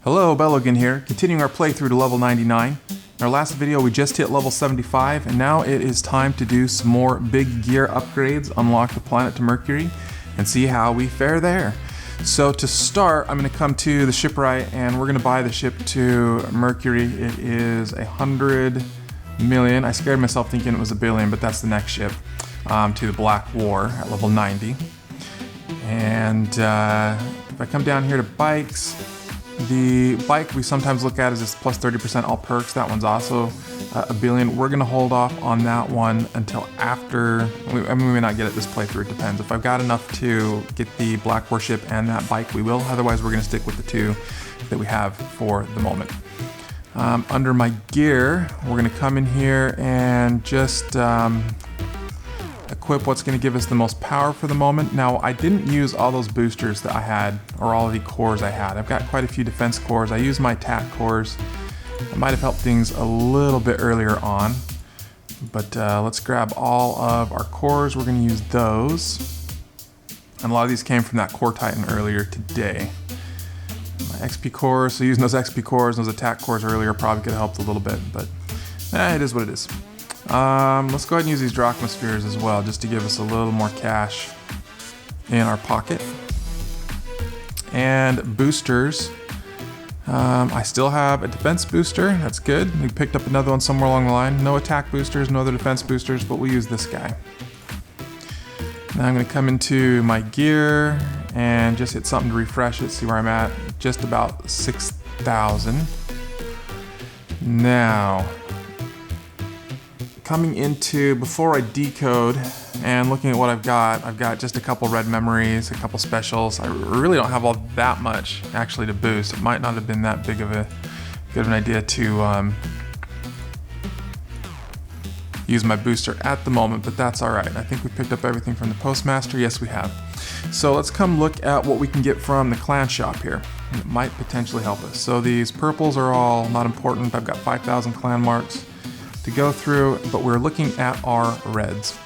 Hello, Bellogan here, continuing our playthrough to level 99. In our last video we just hit level 75 and now it is time to do some more big gear upgrades, unlock the planet to Mercury, and see how we fare there. So to start, I'm going to come to the Shipwright and we're going to buy the ship to Mercury. It is 100 million. I scared myself thinking it was $1 billion, but that's the next ship, to the Black War at level 90. And if I come down here to bikes, the bike we sometimes look at is this plus 30% all perks. That one's also $1 billion. We're going to hold off on that one until after. We may not get it this playthrough, it depends. If I've got enough to get the Black Warship and that bike, we will. Otherwise, we're going to stick with the two that we have for the moment. Under my gear, we're going to come in here and just equip what's going to give us the most power for the moment. Now, I didn't use all those boosters that I had, or all of the cores I had. I've got quite a few defense cores. I used my attack cores. It might have helped things a little bit earlier on, but let's grab all of our cores. We're going to use those. And a lot of these came from that core titan earlier today. My XP cores, so using those XP cores and those attack cores earlier probably could have helped a little bit, but it is what it is. Let's go ahead and use these drachma spheres as well, just to give us a little more cash in our pocket. And boosters. I still have a defense booster, that's good. We picked up another one somewhere along the line. No attack boosters, no other defense boosters, but we'll use this guy. Now I'm going to come into my gear and just hit something to refresh it, see where I'm at. Just about 6,000. Now, coming into, before I decode and looking at what I've got just a couple red memories, a couple specials. I really don't have all that much actually to boost. It might not have been that big of an idea to use my booster at the moment, but that's all right. I think we picked up everything from the postmaster. Yes, we have. So let's come look at what we can get from the clan shop here. It might potentially help us. So these purples are all not important. I've got 5,000 clan marks to go through, but we're looking at our reds.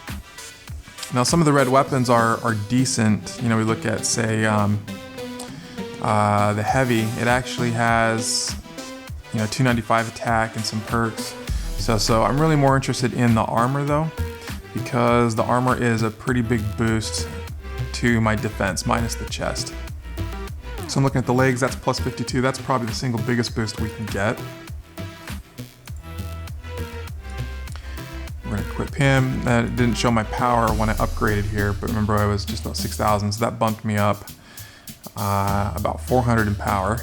Now some of the red weapons are decent. You know, we look at, say, the heavy. It actually has, 295 attack and some perks. So I'm really more interested in the armor though, because the armor is a pretty big boost to my defense, minus the chest. So I'm looking at the legs, that's plus 52. That's probably the single biggest boost we can get. We're gonna equip him. It didn't show my power when I upgraded here, but remember I was just about 6,000, so that bumped me up about 400 in power.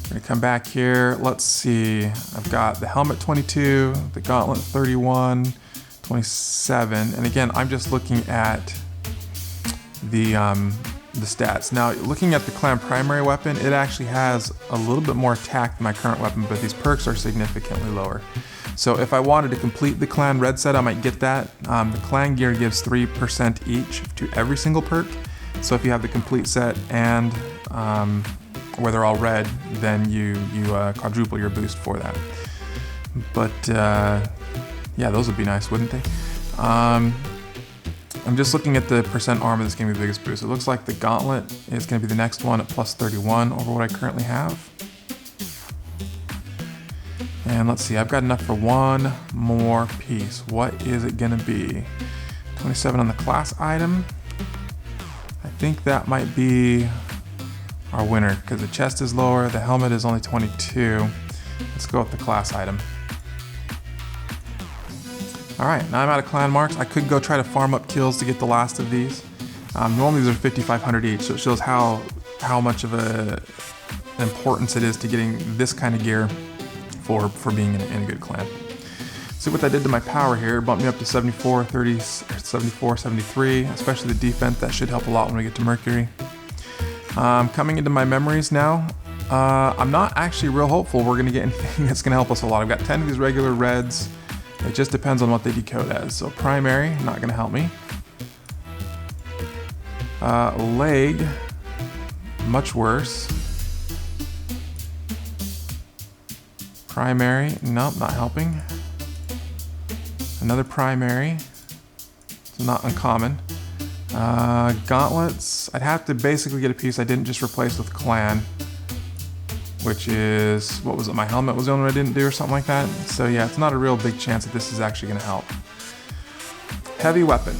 We're gonna come back here. Let's see. I've got the helmet 22, the gauntlet 31, 27, and again, I'm just looking at the stats. Now, looking at the clan primary weapon, it actually has a little bit more attack than my current weapon, but these perks are significantly lower. So if I wanted to complete the clan red set, I might get that. The clan gear gives 3% each to every single perk. So if you have the complete set and where they're all red, then you quadruple your boost for that. But yeah, those would be nice, wouldn't they? I'm just looking at the percent armor that's gonna be the biggest boost. It looks like the gauntlet is gonna be the next one at plus 31 over what I currently have. And let's see, I've got enough for one more piece. What is it gonna be? 27 on the class item. I think that might be our winner because the chest is lower, the helmet is only 22. Let's go with the class item. All right, now I'm out of clan marks. I could go try to farm up kills to get the last of these. Normally these are 5,500 each, so it shows how much of an importance it is to getting this kind of gear for being in a good clan. See what that did to my power here. It bumped me up to 74, 30, 74, 73, especially the defense. That should help a lot when we get to Mercury. Coming into my memories now, I'm not actually real hopeful we're gonna get anything that's gonna help us a lot. I've got 10 of these regular reds. It just depends on what they decode as. So primary, not gonna help me. Leg, much worse. Primary, nope, not helping. Another primary, so not uncommon. Gauntlets, I'd have to basically get a piece I didn't just replace with clan. which is, what was it, my helmet was the only one I didn't do or something like that. So yeah, it's not a real big chance that this is actually gonna help. Heavy weapon.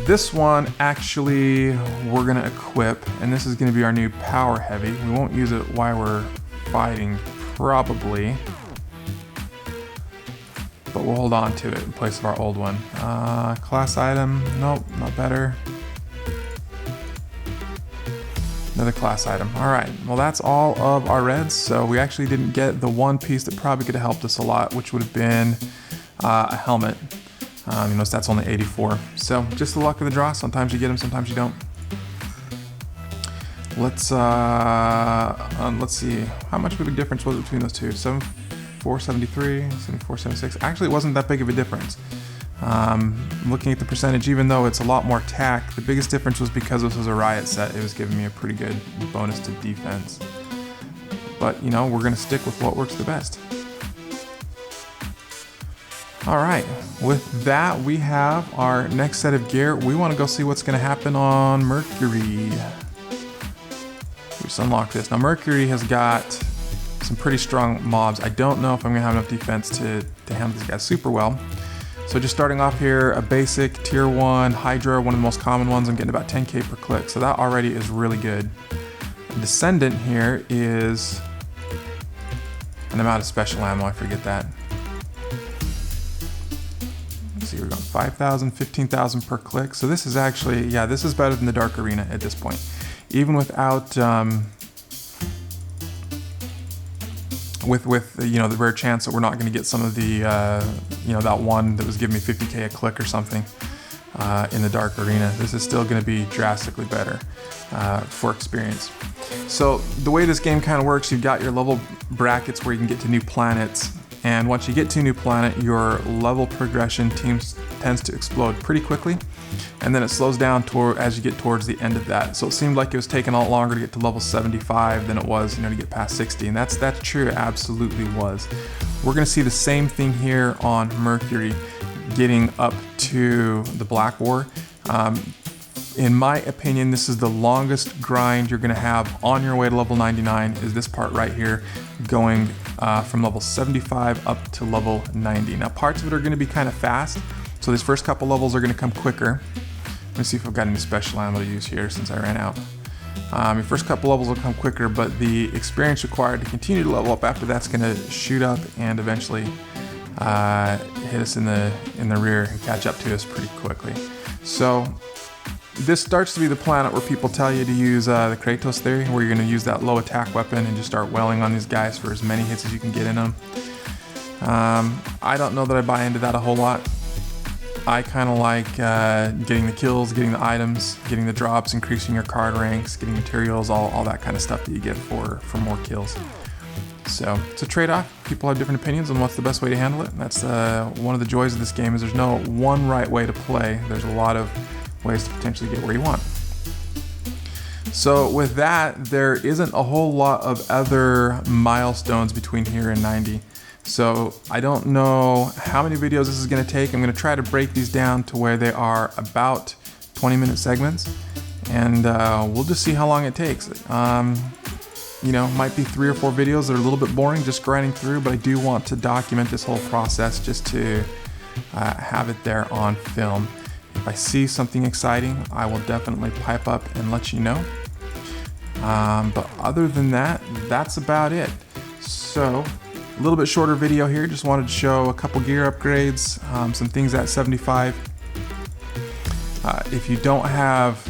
This one actually we're gonna equip, and this is gonna be our new power heavy. We won't use it while we're fighting, probably, but we'll hold on to it in place of our old one. Class item, nope, not better. Another class item. All right, well that's all of our reds, so we actually didn't get the one piece that probably could have helped us a lot, which would have been a helmet. You notice that's only 84. So just the luck of the draw. Sometimes you get them, sometimes you don't. Let's see, how much of a difference was it between those two? 7473, 7476. Actually, it wasn't that big of a difference. Looking at the percentage, even though it's a lot more tack, the biggest difference was because this was a riot set. It was giving me a pretty good bonus to defense. But you know, we're gonna stick with what works the best. All right, with that, we have our next set of gear. We want to go see what's going to happen on Mercury. Just unlock this. Now, Mercury has got some pretty strong mobs. I don't know if I'm going to have enough defense to handle these guys super well. So just starting off here, a basic tier 1 Hydra, one of the most common ones. I'm getting about 10k per click, so that already is really good. Descendant here is, and I'm out of special ammo, I forget that. See, we're going 5,000, 15,000 per click. So this is actually, yeah, this is better than the Dark Arena at this point. Even without, with you know, the rare chance that we're not going to get some of the, you know, that one that was giving me 50k a click or something in the Dark Arena. This is still going to be drastically better for experience. So the way this game kind of works, you've got your level brackets where you can get to new planets. And once you get to a new planet, your level progression tends to explode pretty quickly. And then it slows down as you get towards the end of that. So it seemed like it was taking a lot longer to get to level 75 than it was, you know, to get past 60. And that's true, it absolutely was. We're gonna see the same thing here on Mercury, getting up to the Black War. In my opinion, this is the longest grind you're gonna have on your way to level 99, is this part right here, going from level 75 up to level 90. Now parts of it are gonna be kind of fast, so these first couple levels are gonna come quicker. Let me see if I've got any special ammo to use here since I ran out. Your first couple levels will come quicker, but the experience required to continue to level up after that's gonna shoot up and eventually hit us in the rear and catch up to us pretty quickly. So this starts to be the planet where people tell you to use the Kratos theory, where you're going to use that low attack weapon and just start welling on these guys for as many hits as you can get in them. I don't know that I buy into that a whole lot. I kind of like getting the kills, getting the items, getting the drops, increasing your card ranks, getting materials, all that kind of stuff that you get for more kills. So it's a trade-off. People have different opinions on what's the best way to handle it. That's one of the joys of this game, is there's no one right way to play. There's a lot of ways to potentially get where you want. So with that, there isn't a whole lot of other milestones between here and 90. So I don't know how many videos this is going to take. I'm going to try to break these down to where they are about 20-minute segments, and we'll just see how long it takes. You know, might be 3 or 4 videos that are a little bit boring, just grinding through, but I do want to document this whole process just to have it there on film. If I see something exciting, I will definitely pipe up and let you know. But other than that, that's about it. So a little bit shorter video here. Just wanted to show a couple gear upgrades, some things at 75. If you don't have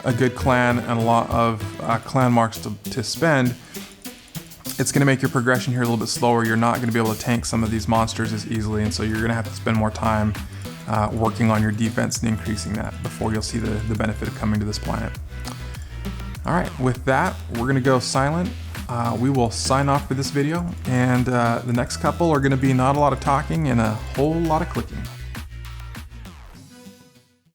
a good clan and a lot of clan marks to spend, it's going to make your progression here a little bit slower. You're not going to be able to tank some of these monsters as easily, and so you're going to have to spend more time working on your defense and increasing that before you'll see the benefit of coming to this planet. All right, with that, we're going to go silent. We will sign off for this video, and the next couple are going to be not a lot of talking and a whole lot of clicking.